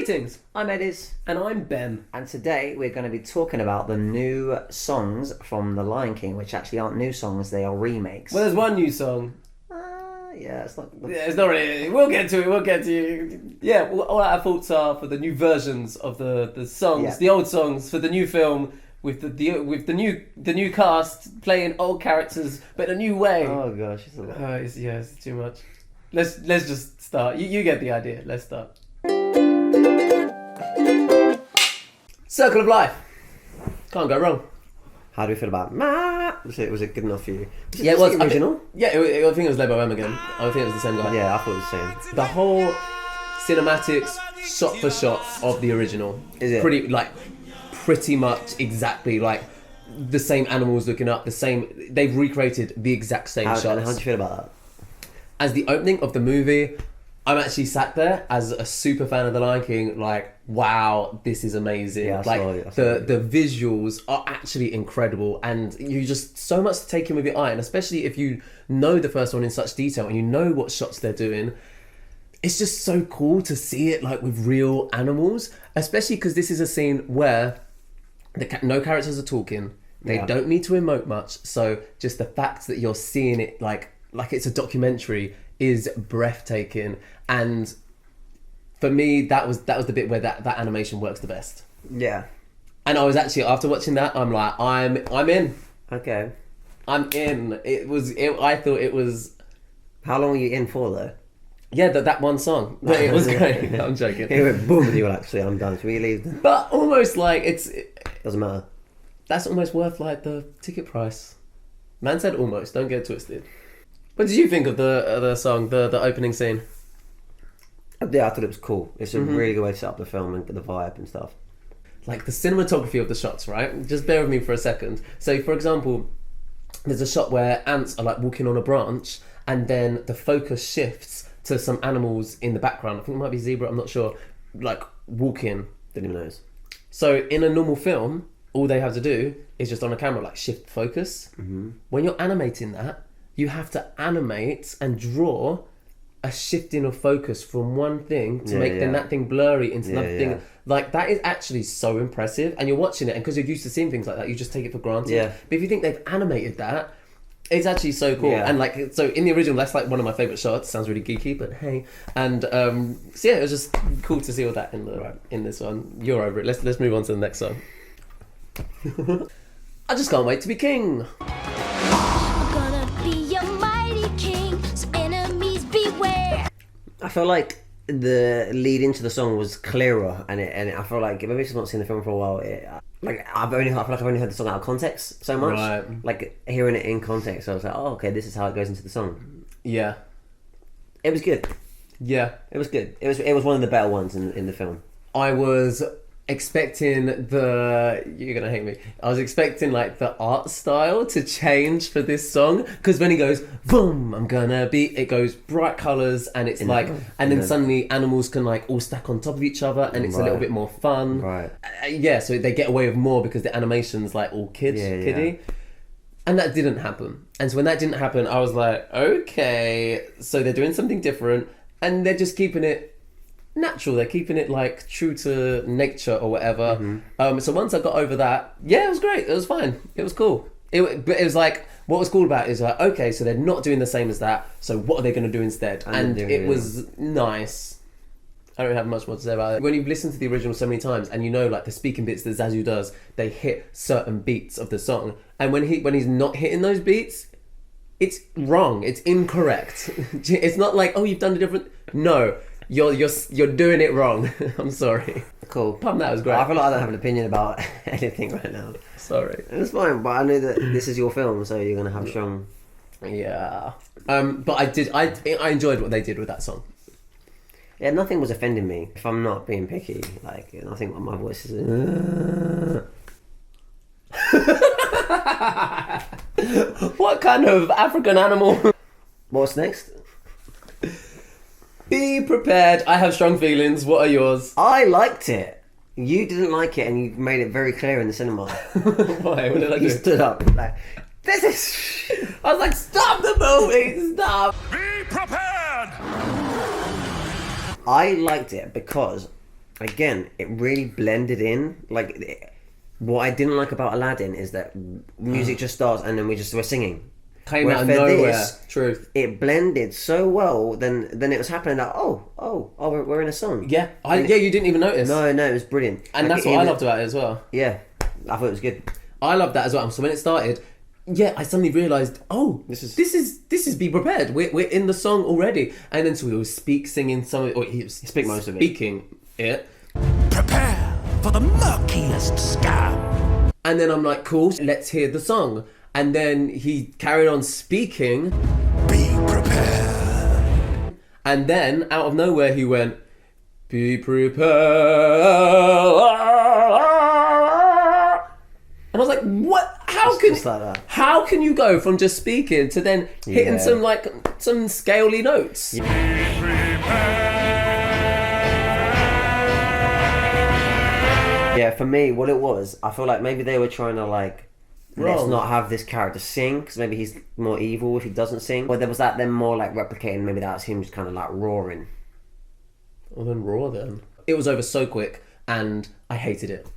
Greetings, I'm Ediz. And I'm Ben. And today we're going to be talking about the new songs from The Lion King, which actually aren't new songs, they are remakes. Well, there's one new song. Yeah, it's not... Yeah, it's not really... We'll get to it. Yeah, well, all our thoughts are for the new versions of the songs, the old songs, for the new film, with the new cast playing old characters, but in a new way. Oh gosh, it's a lot. It's too much. Let's just start. You get the idea. Let's start. Circle of Life. Can't go wrong. How do we feel about Ma? Was it good enough for you? Yeah, it was the original. I think it was led by Wham again. I think it was the same guy. Yeah, I thought it was the same. The whole cinematics, shot for shot of the original, is it pretty much exactly like the same animals looking up, the same. They've recreated the exact same shots. And how do you feel about that? As the opening of the movie, I'm actually sat there as a super fan of The Lion King, like, wow, this is amazing. Yeah, the visuals are actually incredible, and you just so much to take in with your eye, and especially if you know the first one in such detail and you know what shots they're doing, it's just so cool to see it like with real animals, especially because this is a scene where no characters are talking, they don't need to emote much, so just the fact that you're seeing it like it's a documentary is breathtaking. And for me, that was the bit where that animation works the best. Yeah. And I was actually, after watching that, I'm like, I'm in. Okay. I'm in. I thought it was... How long were you in for though? Yeah, that one song. But it was great. I'm joking. It went boom and you were like, actually, I'm done. Should we leave? But almost like Doesn't matter. That's almost worth like the ticket price. Man said almost, don't get it twisted. What did you think of the song, the opening scene? Yeah, I thought it was cool. It's a really good way to set up the film and the vibe and stuff. Like the cinematography of the shots, right? Just bear with me for a second. So, for example, there's a shot where ants are like walking on a branch, and then the focus shifts to some animals in the background. I think it might be zebra, I'm not sure. Like walking. Didn't even notice. So in a normal film, all they have to do is just on a camera like shift focus. Mm-hmm. When you're animating that, you have to animate and draw a shifting of focus from one thing to make then that thing blurry into another thing. Like, that is actually so impressive. And you're watching it, and because you're used to seeing things like that, you just take it for granted. Yeah. But if you think they've animated that, it's actually so cool. Yeah. And like, so in the original, that's like one of my favourite shots. Sounds really geeky, but hey. And so yeah, it was just cool to see all that in this one. You're over it. Let's move on to the next song. I just can't wait to be king. I feel like the lead into the song was clearer, and I feel like maybe I've not seen the film for a while. I feel like I've only heard the song out of context so much. Right. Like hearing it in context, I was like, oh, okay, this is how it goes into the song. Yeah, it was good. Yeah, it was good. It was one of the better ones in the film. I was expecting you're gonna hate me. I was expecting like the art style to change for this song, because when he goes boom, it goes bright colours, and it's then suddenly animals can like all stack on top of each other, and it's a little bit more fun. Right. So they get away with more because the animation's like all kiddie. And that didn't happen. And so when that didn't happen, I was like, okay, so they're doing something different, and they're just keeping it natural. They're keeping it like true to nature or whatever. Mm-hmm. So once I got over that, it was great. It was fine. It was cool. But it was like, what was cool about it is like, okay, so they're not doing the same as that. So what are they going to do instead? And it was nice. I don't have much more to say about it. When you've listened to the original so many times, and you know like the speaking bits that Zazu does, they hit certain beats of the song. And when he's not hitting those beats, it's wrong. It's incorrect. It's not like, oh, you've done a different... No. You're doing it wrong. I'm sorry. Cool. Pardon, that was great. I feel like I don't have an opinion about anything right now. Sorry. It's fine, but I know that this is your film, so you're gonna have strong. Yeah. But I enjoyed what they did with that song. Yeah, nothing was offending me. If I'm not being picky, like I think my voice is. What kind of African animal? What's next? Be prepared. I have strong feelings. What are yours? I liked it. You didn't like it, and you made it very clear in the cinema. Why? What did I do? You stood up like, this is... I was like, stop the movie! Stop! Be prepared! I liked it because again, it really blended in. What I didn't like about Aladdin is that music just starts and then we're singing. Came out of nowhere. Truth. It blended so well. Then it was happening that we're in a song. Yeah, you didn't even notice. No, it was brilliant. And that's what I loved about it as well. Yeah, I thought it was good. I loved that as well. So when it started, I suddenly realised, this is be prepared. We're in the song already. And then so we was singing some, or he was speak most of it. Speaking it. Prepare for the murkiest scam. And then I'm like, cool, let's hear the song. And then he carried on speaking. Be prepared. And then, out of nowhere, he went, be prepared. And I was like, what? How can you go from just speaking to then hitting some scaly notes? Yeah. Yeah, for me, what it was, I feel like maybe they were trying to let's not have this character sing because maybe he's more evil if he doesn't sing. Or there was them more replicating. Maybe that was him just kind of roaring. Well, then roar then. It was over so quick, and I hated it.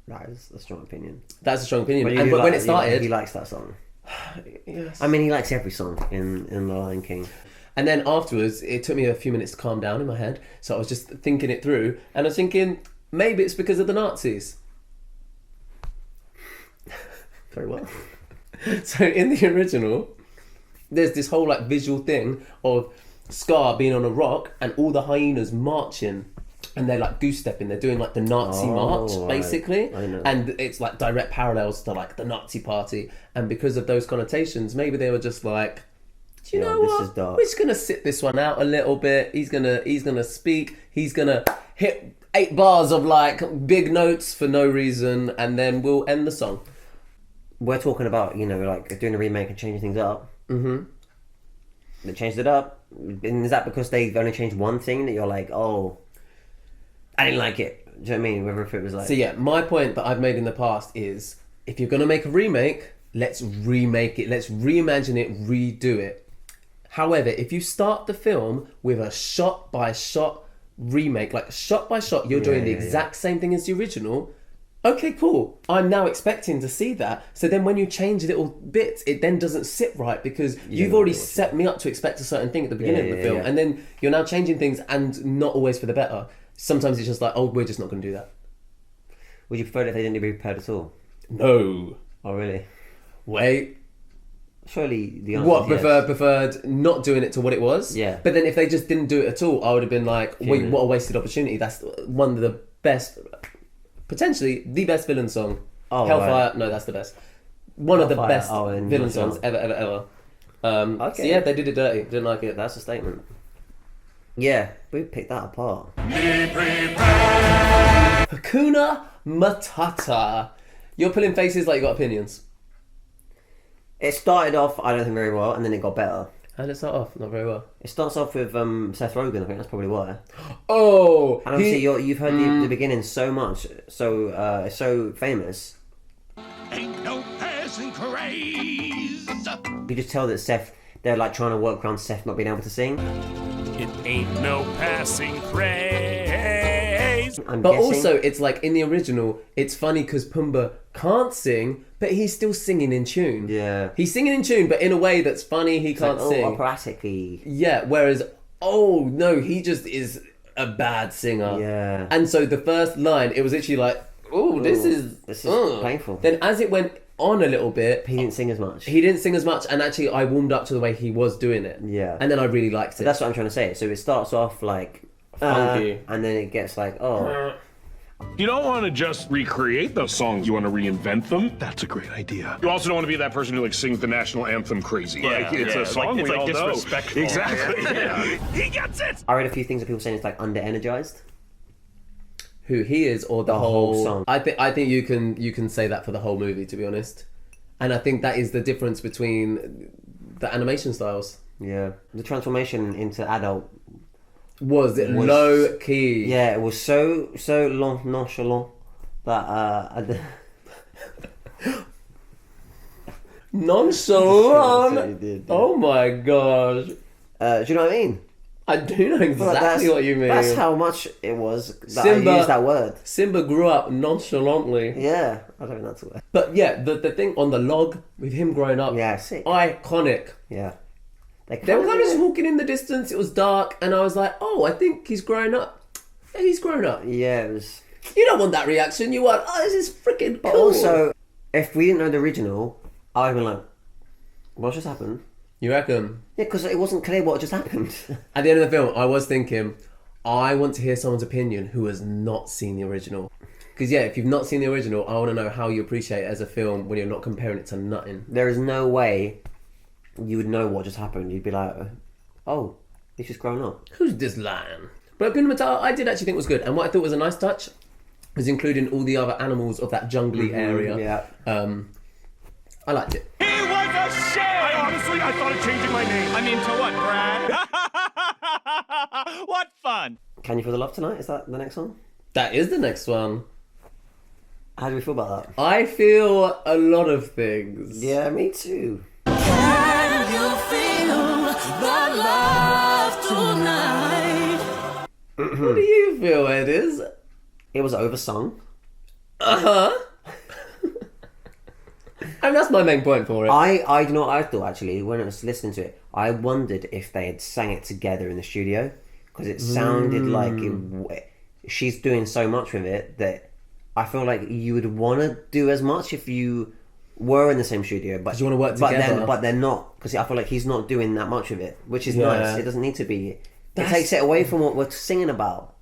That is a strong opinion. That's a strong opinion. But when it started, he likes that song. Yes. I mean, he likes every song in The Lion King. And then afterwards, it took me a few minutes to calm down in my head. So I was just thinking it through, and I was thinking maybe it's because of the Nazis. Very well. So in the original, there's this whole visual thing of Scar being on a rock and all the hyenas marching, and they're goose stepping. They're doing the Nazi march basically, I know. And it's direct parallels to the Nazi party. And because of those connotations, maybe they were just do you know this what? is dark. We're just gonna sit this one out a little bit. He's gonna speak. He's gonna hit 8 bars of big notes for no reason, and then we'll end the song. We're talking about, doing a remake and changing things up. Mm-hmm. They changed it up. And is that because they've only changed one thing that you're I didn't like it? Do you know what I mean? Whether if it was So yeah, my point that I've made in the past is, if you're going to make a remake, let's remake it. Let's reimagine it, redo it. However, if you start the film with a shot-by-shot remake, shot by shot, you're doing the exact same thing as the original. Okay, cool. I'm now expecting to see that. So then when you change little bits, it then doesn't sit right because you've already set me up to expect a certain thing at the beginning of the film. And then you're now changing things and not always for the better. Sometimes it's just we're just not going to do that. Would you prefer it if they didn't be prepared at all? No. Oh, really? Wait. Surely the answer is yes. Preferred not doing it to what it was? Yeah. But then if they just didn't do it at all, I would have been wait, what a wasted opportunity. That's one of the best... Potentially the best villain song. Oh, Hellfire. right. No, that's the best. One of the best villain songs ever. Okay. So yeah, they did it dirty. Didn't like it. That's a statement. Yeah, we picked that apart. Hakuna Matata. You're pulling faces like you got opinions. It started off, I don't think, very well, and then it got better. How did it start off? Not very well. It starts off with Seth Rogen. I think that's probably why. Oh, and obviously you've heard the beginning so much, so it's so famous. Ain't no passing craze. You just tell that they're trying to work around Seth not being able to sing. It ain't no passing craze. I'm but guessing. Also, it's in the original, it's funny because Pumbaa can't sing, but he's still singing in tune. Yeah. He's singing in tune, but in a way that's funny. He can't sing. Operatically. Yeah, whereas, no, he just is a bad singer. Yeah. And so the first line, it was literally this is painful. Then as it went on a little bit, he didn't sing as much. And actually I warmed up to the way he was doing it. Yeah. And then I really liked it. But that's what I'm trying to say. So it starts off funky, and then it gets You don't want to just recreate those songs. You want to reinvent them. That's a great idea. You also don't want to be that person who sings the national anthem crazy. It's a song we all know. Exactly. He gets it. I read a few things that people saying it's under-energized. Who he is, or the whole song. I think you can say that for the whole movie, to be honest. And I think that is the difference between the animation styles. Yeah. The transformation into adult was low key. Yeah, it was so nonchalant that nonchalant. Oh my gosh. Do you know what I mean? I do know exactly what you mean. That's how much it was that I used that word. Simba grew up nonchalantly. Yeah, I don't know that's a word. But yeah, the thing on the log with him growing up, yeah, sick. Iconic. Yeah. They were kind of just walking in the distance. It was dark, and I was like, "Oh, I think he's grown up." Yeah, he's grown up. Yeah, it was. You don't want that reaction. You want, "Oh, this is freaking cool." But also, if we didn't know the original, I'd been like, "What just happened?" You reckon? Yeah, because it wasn't clear what just happened. At the end of the film, I was thinking, I want to hear someone's opinion who has not seen the original. Because yeah, if you've not seen the original, I want to know how you appreciate it as a film when you're not comparing it to nothing. There is no way you would know what just happened. You'd be like, "Oh, he's just grown up." Who's this lion? But Hakuna Matata, I did actually think was good, and what I thought was a nice touch was including all the other animals of that jungly area. Yeah. I liked it. He was a shit! I thought of changing my name. I mean, to what, Brad? What fun! Can You Feel the Love Tonight? Is that the next one? That is the next one. How do we feel about that? I feel a lot of things. Yeah, me too. Can you feel the love tonight? What do you feel, Ediz? It was oversung. And that's my main point for it. I you know what I thought actually when I was listening to it. I wondered if they had sang it together in the studio because it sounded like she's doing so much with it that I feel like you would want to do as much if you were in the same studio. But you want to work together. But they're not because I feel like he's not doing that much of it, which is nice. It doesn't need to be. It takes it away from what we're singing about.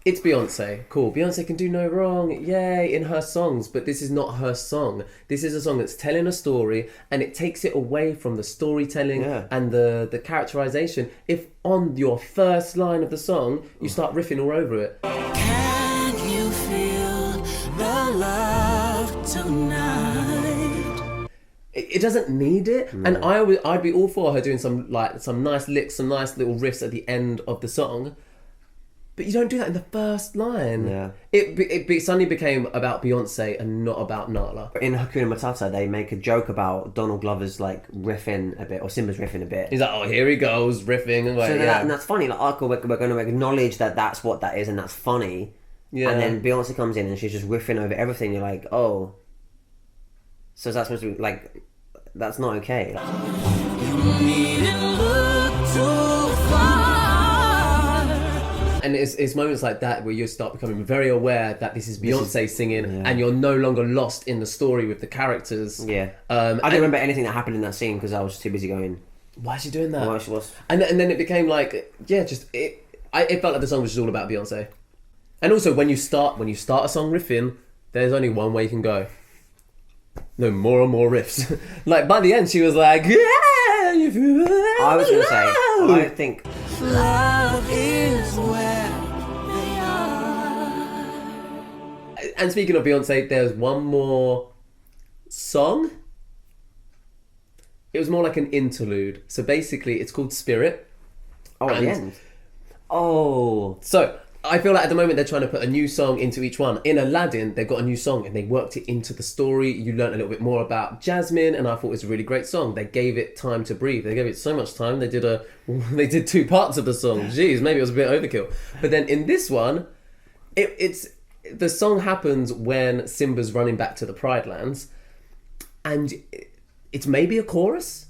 It's Beyonce. Cool. Beyonce can do no wrong. Yay, in her songs. But this is not her song. This is a song that's telling a story and it takes it away from the storytelling and the characterization. If on your first line of the song, you start riffing all over it. Can you feel the love tonight? It doesn't need it. And I'd be all for her doing some nice licks, some nice little riffs at the end of the song. But you don't do that in the first line. Yeah. It suddenly became about Beyonce and not about Nala. In Hakuna Matata, they make a joke about Donald Glover's like riffing a bit, or Simba's riffing a bit. He's like, "Oh, here he goes, riffing." And like, and that's funny. Like, okay, we're going to acknowledge that that's what that is, and that's funny. Yeah. And then Beyonce comes in and she's just riffing over everything. You're like, oh, so that's supposed to be like, that's not okay. You needn't look too far. And it's moments like that where you start becoming very aware that this is Beyonce singing, and you're no longer lost in the story with the characters. Yeah. I don't remember anything that happened in that scene because I was too busy going, why is she doing that? why she was. And then it became like, it felt like the song was just all about Beyonce. And also when you start a song riffing, there's only one way you can go. No, more and more riffs. Like by the end she was like, yeah, I was going to say, I think Love is where they are. And speaking of Beyonce, there's one more song. It was more like an interlude. So basically, it's called Spirit. Oh, at the end. Oh. So I feel like at the moment they're trying to put a new song into each one. In Aladdin, they've got a new song and they worked it into the story. You learn a little bit more about Jasmine, and I thought it was a really great song. They gave it time to breathe. They gave it so much time. They did 2 parts of the song. Jeez, maybe it was a bit overkill. But then in this one, it's the song happens when Simba's running back to the Pride Lands, and it's maybe a chorus,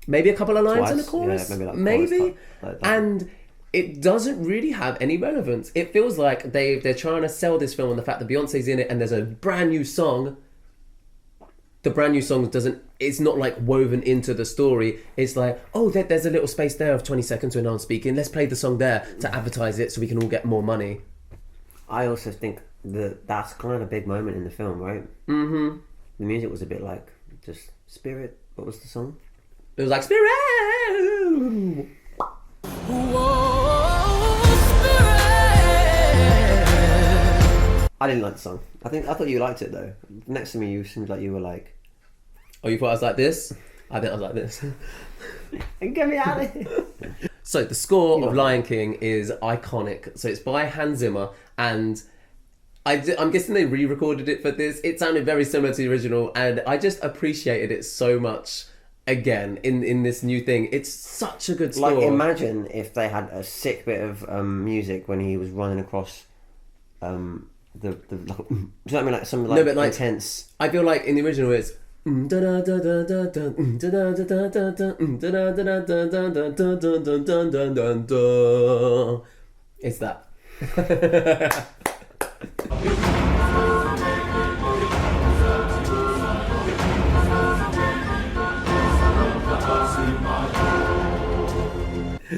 maybe a couple of lines in a chorus, maybe. And it doesn't really have any relevance. It feels like they're trying to sell this film on the fact that Beyonce's in it and there's a brand new song. The brand new song it's not like woven into the story. It's like, oh, there's a little space there of 20 seconds when no one's speaking. Let's play the song there to advertise it so we can all get more money. I also think that's kind of a big moment in the film, right? Mm-hmm. The music was a bit like just Spirit. What was the song? It was like Spirit. I didn't like the song. I thought you liked it though. Next to me, you seemed like you were like, "Oh, you thought I was like this?" I think I was like this. Get me out of here. So the score of Lion King is iconic. So it's by Hans Zimmer, and I'm guessing they re-recorded it for this. It sounded very similar to the original, and I just appreciated it so much. again in this new thing. It's such a good score. Like, imagine if they had a sick bit of music when he was running across the like, do you know what I mean? Like something like, but like intense. I feel like in the original it's it's that.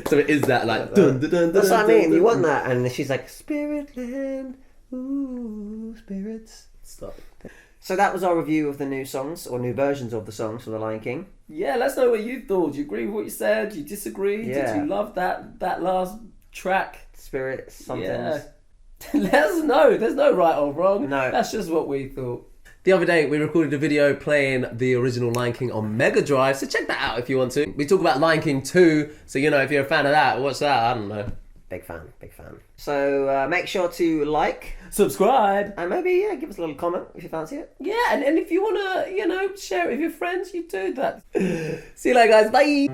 So it is that like that's what I mean. You want that, and she's like spirit land, ooh, spirits. Stop. So that was our review of the new songs or new versions of the songs for The Lion King. Yeah, let's know what you thought. Do you agree with what you said? Do you disagree? Yeah. Did you love that last track? Spirit something. Yeah. Let us know. There's no right or wrong. No. That's just what we thought. The other day, we recorded a video playing the original Lion King on Mega Drive, so check that out if you want to. We talk about Lion King 2, so you know, if you're a fan of that, watch that, I don't know. Big fan. So make sure to like, subscribe, and maybe give us a little comment if you fancy it. Yeah, and if you want to, share it with your friends, you do that. See you later, guys. Bye.